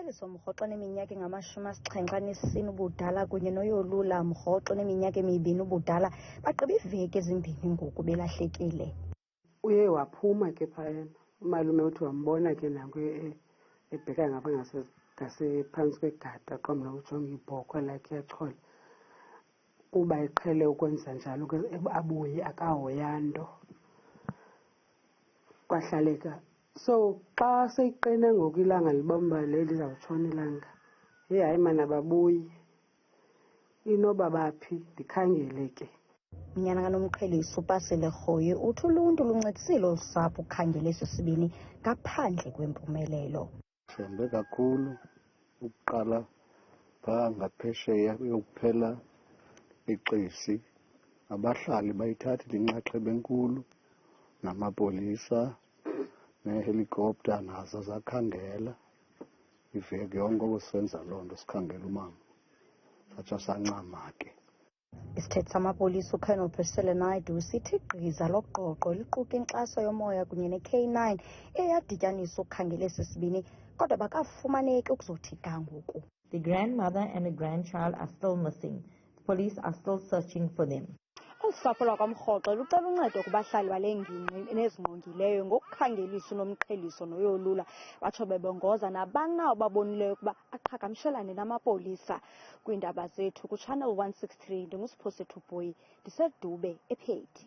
umkhuliso mrhoxo oneminyaka engamashumi ubudala kunye noyolula mrhoxo oneminyaka 2 ubudala bagqiba iveki ezimbini ngoku belahlekile. Uye waphuma ke phayana umalume uthi wambona ke nanku ebheka ngapha ngasephantsi kwegada qomla ujonga ibhokhwe lakhe yachola kuba iqhele ukwenza njalo abuye akahoya nto kwahlaleka. So xa seyiqina ngoku ilanga libomba lizawutshona ilanga, hayi mana babuyi inoba baphi ndikhangele ke. Unyana kaNomqheliso uPasile Rhoyi uthi uluntu luncedisile usapho ukukhangela esisibini ngaphandle kwempumelelo. Thembe kakhulu ukuqala phaa ngaphesheya yokuphela ixesi abahlali bayithathile inxaxheba enkulu namapolisa nehelikopter nazo zakhangela iveki yonke okusenza loo nto sikhangela umama satsho sancama ke. Isithethe samapolisa uColonel Priscilla Naidoo sithi igqiza loqoqo liquka inkxaso yomoya kunye ne-K9 eyadityaniswa ukukhangela esisibini kodwa bakafumaneki ukuzothi ga ngoku. The grandmother and the grandchild are still missing. The police are still searching for them. Usapho lwakwamrhoxo lucela uncedo kubahlali bale ngingqi nezingqongileyo ngokukhangelisa uNomqheliso noyolula batsho bebongoza nabani na babonileyo ukuba aqhagamshelane namapolisa. Kwiindaba zethu kuChannel 163 ndinguSiphosethu Boy ndisedube ePhethi.